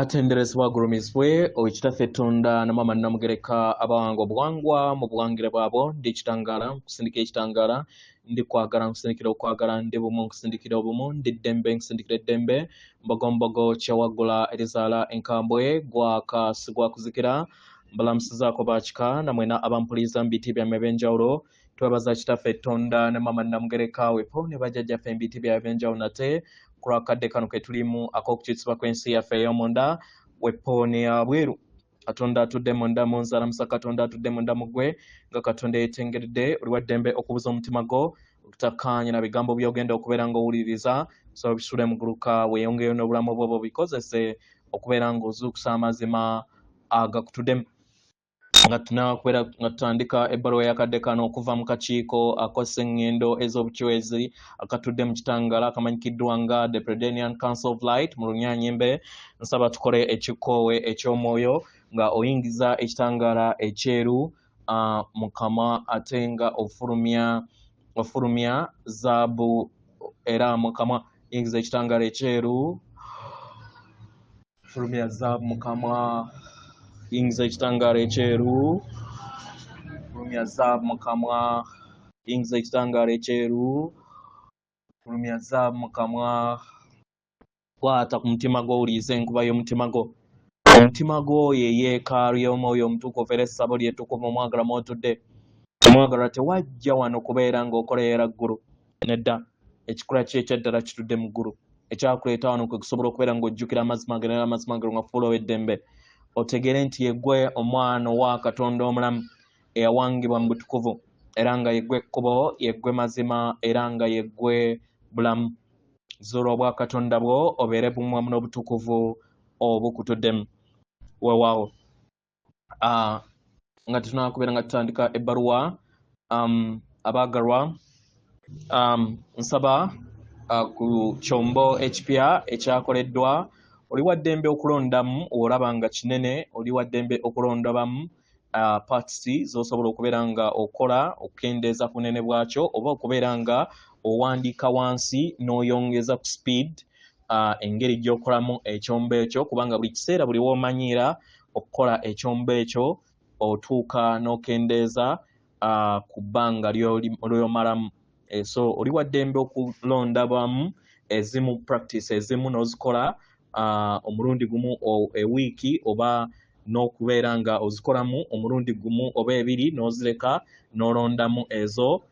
atenderezebwa agulumizibwe owekitaffe Tonda namama namugereka abawango obuwangwa mu buwangire bwabo ndi ekitangala nkusindikira ekitangala ndi kwagala nkusindikira okwagala ndi bumu nkusindikira obumu ndi ddembe nkusindikira eddembe mbogombogo kyewagula erizaala enkambwe gwaka sigwakuzikira mbalamusizaako bakika namwena abampuliza mu biti byammwe ebyenjawulo twebaza kitaffe Tonda ne mama namugereka wepo ne bajjajjaffe mu biti byabwe ebyenjawulo nate kulakadde kano ketulimu ak'okukyusibwa kw'ensi yaffe ey'omunda wepooni abweru katonda atudde munda mu nzalamusa katonda atudde munda mu ggwe nga katonda yeetengeredde oli wa ddembe okubuza omutima gwo okutakkaanya na bigambo by'ogenda okubeera ng'owuliriza so bisule mu guluka weeyongeyo n'obulamu bwo bubikozese okubeera ng'ozuukusa amazima agakutuddemu nga tunakubeera nga tutandika ebbaluwa yakadde kano okuva mu kakiiko akosa eŋŋendo ez'obukiwezi akatudde mu kitangala akamanyikiddwa nga the Predenian Council of Light mu Lunyaanyimbe nsaba tukole ekikoowe eky'omwoyo nga oyingiza ekitangala ekyeru mu kamwa ate nga ofulumya zaabu era mu kamwa yingiza ekitangala ekyeru fulumya zaabu mu kamwa yingiza ekitangala ekyeru fulumya zaabu mu kamwa yingiza ekitangala ekyeru fulumya zaabu mu kamwa kwata ku mutima gwo owuliriza enkuba y'omutima gwo omutima gwo ye yeekaalu y'omwoyo omutuukuvu era essabo lyetukuvu omwagala mw'otudde omwagalwa tewajja wano kubeera ng'okoleera ggulu nedda ekikula ki ekyaddala kitudde mu ggulu ekyakuleeta wano kwe kusobola okubeera ng'ojjukira amazima ge nera amazima ge ngafuula ow'eddembe otegere nti yeggwe omwana owa Katonda omulamu eyawangibwa mu butukuvu era nga yeggwe ekkubo yeggwe mazima era nga yeggwe bulamu zuula obwa Katonda bwo obeere bumwamu n'obutukuvu obukutuddemu weewaawo nga tetunakubeera nga tutandika ebbaluwa abaagalwa nsaba ku kyombo ekipya ekyakoleddwa oli wa ddembe okulondamu olaba nga kinene oli wa ddembe okulondabamu parts z'osobola okubeera nga okola okukendeeza ku bunene bwakyo oba okubeera nga owandiika wansi n'oyongeza ku speed engeri gy'okolamu ekyombo ekyo kubanga buli kiseera buli w'omanyiira okukola ekyombo ekyo otuuka n'okendeeza ku bbanga ly'omalamu so oli wa ddembe okulondabamu ezimu practice ezimu n'ozikola omulundi gumu ewiiki oba n'okubeera nga ozikolamu omulundi gumu oba ebiri n'ozireka n'olondamu ezo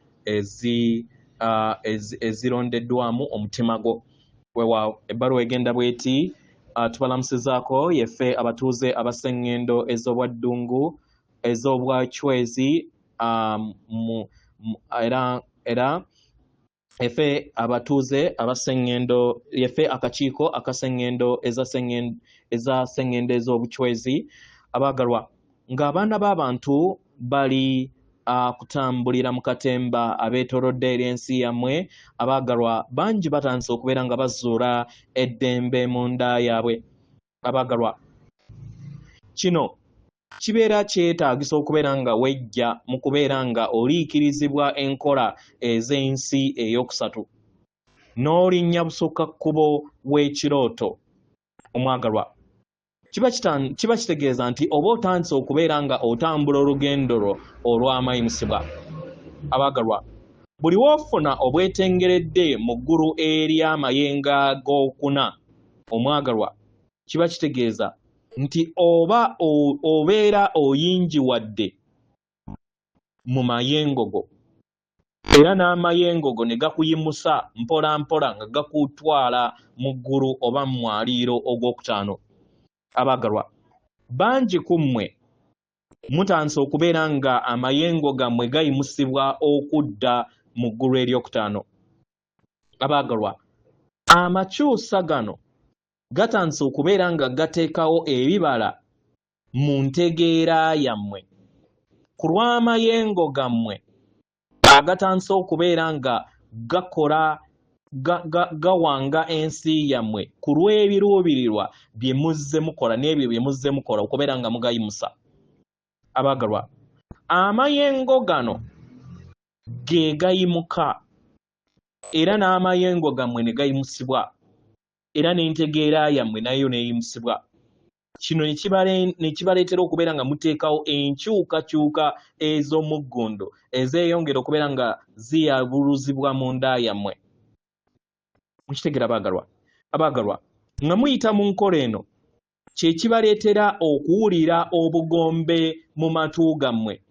ezirondeddwamu omutima gwo weewaawo ebbaluwa egenda bweti tubalamusizaako yeffe abatuuze abaseŋŋendo ez'obwaddungu ez'obwacwezi era efe abatuuze abaseŋŋendo yeffe akakiiko akaseŋŋendo eza seŋŋendo ez'obucwezi abaagalwa ng'abaana b'abantu bali kutambulira mu katemba abeetoolodde eri ensi yammwe abaagalwa bangi batandise okubeera nga bazuula eddembe mu nda yaabwe abaagalwa kino kibeera kyetaagisa okubeera nga wejja mu kubeera nga oliikirizibwa enkola ez'ensi ey'okusatu n'olinnya busukka kkubo w'ekirooto omwagalwa kiba kitegeeza nti oba otandise okubeera nga otambula olugendo lwo olw'amayimusibwa abaagalwa buli woofuna obwetengeredde mu ggulu ery'amayengo ag'okuna omwagalwa kiba kitegeeza nti oba obeera oyingiwadde mu mayengo go era n'amayengo go ne gakuyimusa mpola mpola nga gakutwala mu ggulu oba mu mwaliiro ogwokutaano abaagalwa bangi ku mmwe mutandise okubeera nga amayengo gammwe gayimusibwa okudda mu ggulu eryokutaano abaagalwa amakyusa gano gatandise okubeera nga gateekawo ebibala mu ntegeera yammwe ku lw'amayengo gammwe agatandise okubeera nga gakola gawanga ensi yammwe ku lw'ebiruubirirwa bye muzze mukola n'ebyo bye muzze mukola okubeera nga mugayimusa abaagalwa amayengo gano ge gayimuka era n'amayengo gammwe ne gayimusibwa era n'entegeera yammwe nayo neeyimusibwa kino ne kibaleetera okubeera nga muteekawo enkyukakyuka ez'omuggundo ezeeyongera okubeera nga ziyabuluzibwa mu nda yammwe. Mukitegera abaagalwa, nga muyita mu nkola eno kye kibaleetera okuwulira obugombe mu matu gammwe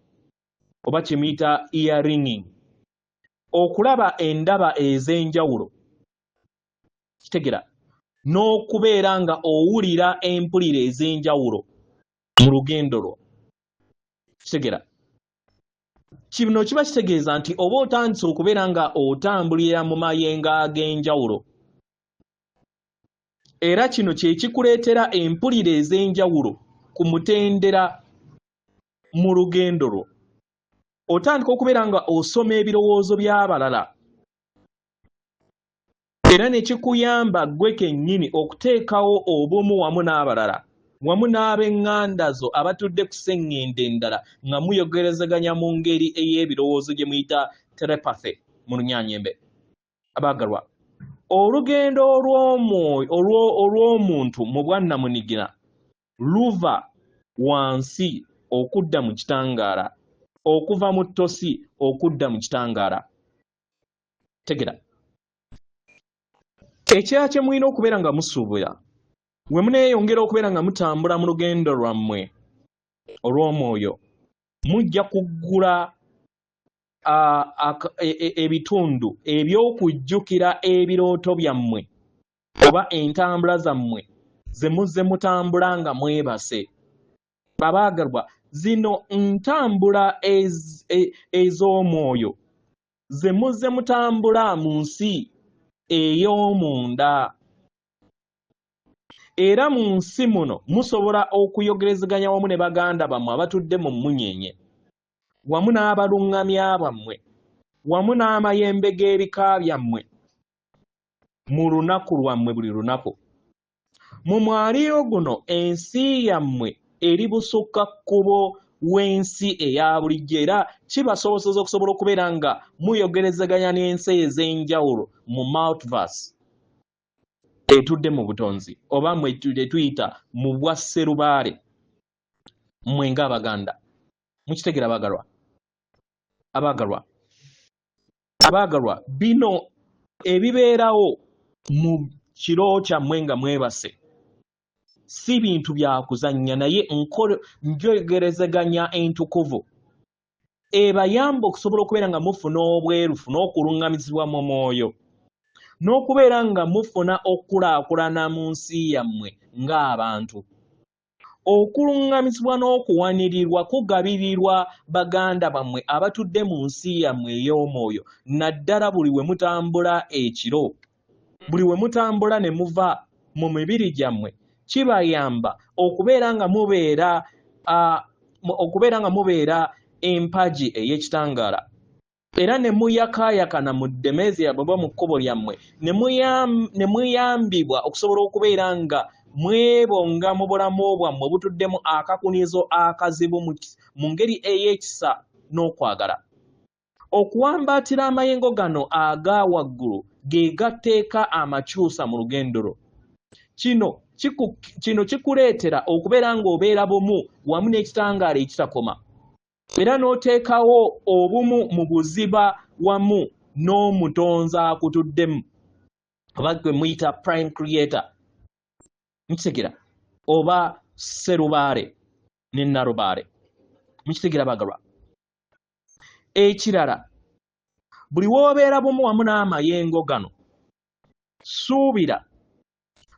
oba kye muyita ear ringing, okulaba endaba ez'enjawulo, kitegera, n'okubeera nga owulira empulira ez'enjawulo mu lugendo lwo. Kitegera, kino kiba kitegeeza nti oba otandise okubeera nga otambulira mu mayengo ag'enjawulo, era kino kye kikuleetera empulira ez'enjawulo ku mutendera mu lugendo lwo. Otandika okubeera nga osoma ebirowoozo by'abalala, era ne kikuyamba ggwe kennyini okuteekawo obumu wamu n'abalala, wamu n'ab'eŋŋanda zo abatudde ku sseŋŋendo endala nga muyogerezaganya mu ngeri ey'ebirowoozo gye muyita telepathy mu Lunyaanyembe. Abaagalwa, olugendo olw'omuntu mu bwannamunigina luva wansi okudda mu kitangaala, okuva mu ttosi okudda mu kitangaala. Tegera, ekirala kye mulina okubeera nga musuubira we muneeyongera okubeera nga mutambula mu lugendo lwammwe olw'omwoyo, mujja kuggula ebitundu eby'okujjukira ebirooto byammwe oba entambula zammwe ze muzze mutambula nga mwebase. Abaagalwa, zino ntambula ez'omwoyo ze muzze mutambula mu nsi ey'omunda, era mu nsi muno musobola okuyogerezeganya wamu ne baganda bammwe abatudde mu mmunyeenye, wamu n'abaluŋŋamya bammwe, wamu n'amayembe g'ebika byammwe mu lunaku lwammwe buli lunaku. Mu mwaliiro guno ensi yammwe eri busukkakkubo w'ensi eya bulijjo, era kibasobozesa okusobola okubeera nga muyogerezaganya n'ensi ez'enjawulo mu multiverse etudde mu butonzi oba mwe tuyita mu bwa sserubaale mmwe ng'Abaganda. Mukitegera abaagalwa, bino ebibeerawo mu kiro kyammwe nga mwebase si bintu bya kuzannya, naye njogerezeganya entukuvu ebayamba okusobola okubeera nga mufuna obwerufu n'okuluŋŋamizibwa mu mwoyo, n'okubeera nga mufuna okukulaakulana mu nsi yammwe ng'abantu. Okuluŋŋamizibwa n'okuwanirirwa kugabirirwa baganda bammwe abatudde mu nsi yammwe ey'omwoyo, naddala buli we mutambula ekiro, buli we mutambula ne muva mu mibiri gyammwe, kibayamba okubeera nga mubeera empagi ey'ekitangaala, era ne muyakaayakana mu ddemeezi yammwe oba mu kkubo lyammwe, ne muyambibwa okusobola okubeera nga mwebonga mu bulamu bwammwe butuddemu akakunizo akazibu mu ngeri ey'ekisa n'okwagala. Okuwambaatira amayengo gano aga waggulu ge gatteeka amakyusa mu lugendo lwo. Kino kikuleetera okubeera ng'obeera bumu wamu n'ekitangaala ekitakoma, era n'oteekawo obumu mu buziba wamu n'omutonzi akutuddemu oba gwe muyita prime creator. Mukitegera, oba sserubaale ne nalubaale. Mukitegera bagalwa. Ekirala, buli w'obeera bumu wamu n'amayengo gano, suubira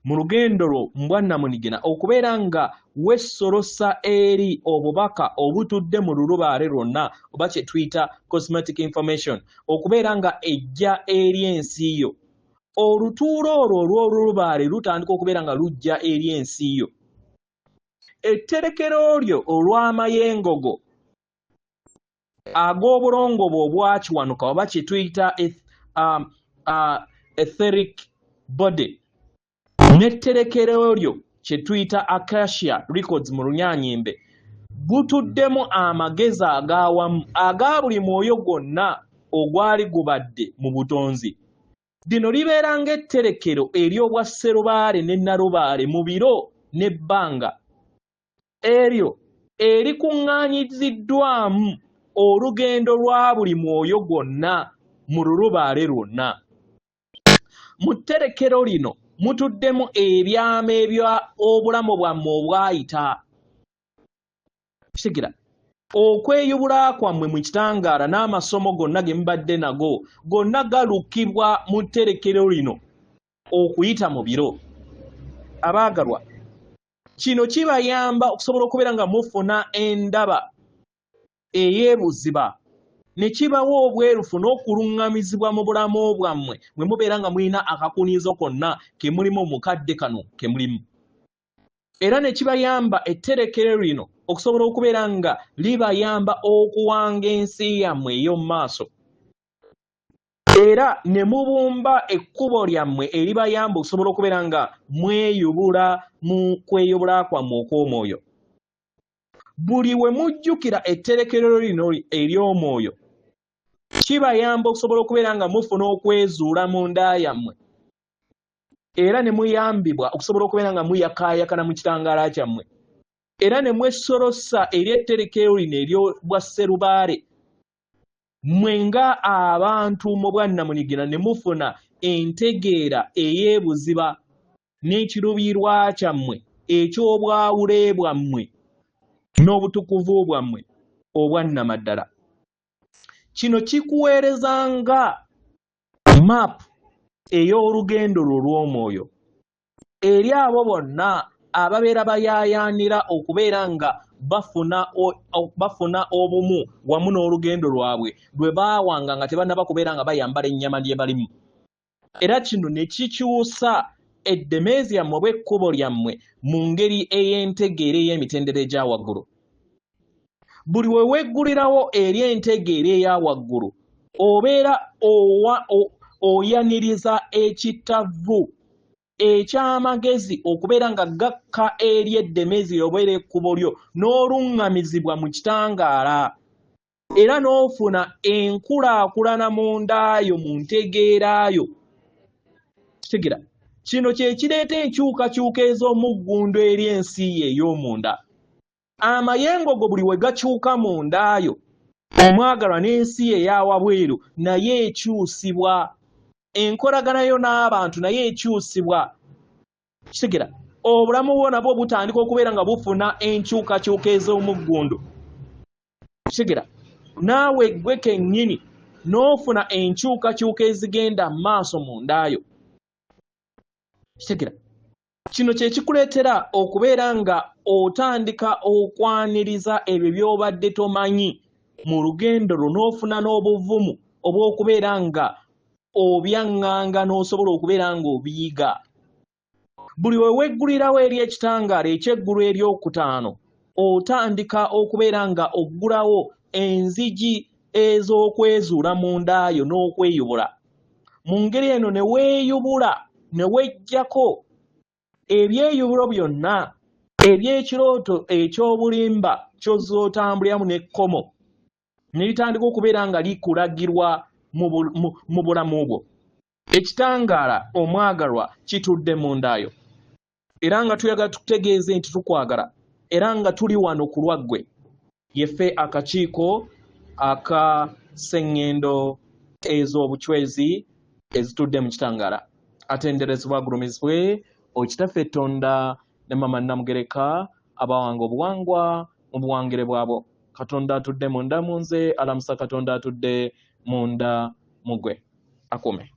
mu lugendo lwo mbwannamunigina okubeera nga wessolosa eri obubaka obutudde mu lulubaale lwonna oba kye tuyita cosmetic information, okubeera nga ejja eri ensi yo. Olutuulo olwo olw'olulubaale lutandika okubeera nga lujja eri ensi yo. Etterekero lyo olw'amayengo go ag'obulongo bwo obwakiwanuka oba kye tuyita etheric body, n'etterekero lyo kye tuyita Akasha Records mu Lunyaanyembe butuddemu amagezi ag'awamu aga buli mwoyo gwonna ogwali gubadde mu butonzi. Lino libeera ng'etterekero ery'obwa sserubaale ne nalubaale mu biro n'ebbanga eryo erikuŋŋaanyiziddwamu olugendo lwa buli mwoyo gwonna mu lulubaale lwonna. Mu tterekero lino mutuddemu ebyama ebya obulamu bwammwe obwayita. Kitegeera okweyubula kwammwe mu kitangaala n'amasomo gonna ge mubadde nago gonna galukibwa mu tterekero lino okuyita mu biro. Abaagalwa, kino kibayamba okusobola okubeera nga mufuna endaba ey'ebuziba ne kibawa obwerufu n'okuluŋŋamizibwa mu bulamu bwammwe mwe mubeera nga mulina akakuniizo konna ke mulimu mukadde kano ke mulimu. Era ne kibayamba etterekero lino okusobola okubeera nga libayamba okuwanga ensi yammwe ey'omu maaso. Era ne mubumba ekkubo lyammwe eribayamba okusobola okubeera nga mweyubula mu kweyubula kwammwe okw'omwoyo. Buli we mujjukira etterekero lino ery'omwoyo kibayamba okusobola okubeera nga mufuna okwezuula mu nda yammwe. Era ne muyambibwa okusobola okubeera nga muyakaayakana mu kitangaala kyammwe. Era ne mwesolosa eri etterekero lino ery'obwa Sserubaale. Mwe nga abantu mu bwannamunigina ne mufuna entegeera ey'ebuziba n'ekiruubirirwa kyammwe eky'obwawule bwammwe n'obutukuvu bwammwe obwannamaddala. Kino kikuweerezanga maapu ey'olugendo lwo olw'omwoyo eri abo bonna ababeera bayaayaanira okubeera nga bafuna obumu wamu n'olugendo lwabwe lwe baawanga nga tebannaba kubeera nga bayambala ennyama lye balimu. Era kino ne kikyusa eddemeezi yammwe oba ekkubo lyammwe mu ngeri ey'entegeera ey'emitendera egya waggulu. Buli we weggulirawo eri entegeera eya waggulu obeera oyaniriza ekittavu eky'amagezi okubeera nga gakka eri eddemeezi obeera ekkubo lyo n'oluŋŋamizibwa mu kitangaala. Era n'ofuna enkulaakulana mu ndaayo mu ntegeeraayo. Kitegeera kino kye kireeta enkyukakyuka ez'omuggundu eri ensi ye ey'omunda. Amayengo go buli we gakyuka mu ndaayo omwagalwa n'ensi ye eya wabweru naye ekyusibwa. Enkolagana yo n'abantu naye ekyusibwa. Kitegeera obulamu bwo nabwo butandika okubeera nga bufuna enkyukakyuka ez'omuggundu. Kitegeera naawe gwe kennyini n'ofuna enkyukakyuka ezigenda mu maaso mu ndaayo. Kitegeera kino kye kikuleetera okubeera nga otandika okwaniriza ebyo by'obadde tomanyi mu lugendo lwo n'ofuna n'obuvumu obw'okubeera nga obyaŋŋanga n'osobola okubeera nga obiyiga. Buli we weggulirawo eri ekitangaala eky'eggulu eryokutaano otandika okubeera nga oggulawo enzigi ez'okwezuula mu ndaayo n'okweyubula. Mu ngeri eno ne weeyubula ne weggyako ebyeyubulo byonna eby'ekirooto eky'obulimba ky'ozootambuliramu n'ekkomo ne litandika okubeera nga likulagirwa mu bulamu bwo. Ekitangaala omwagalwa kitudde mu ndaayo. Era nga tuyagala tukutegeeze nti tukwagala era nga tuli wano ku lwaggwe. Yeffe akakiiko aka sseŋŋendo ez'obucwezi ezitudde mu kitangaala. Atenderezebwa agulumizibwe Okitaffe Tonda ne Mama Namugereka abawanga obuwangwa mu buwangire bwabo. Katonda atudde munda mu nze, alamusa Katonda atudde munda mu ggwe. Akume.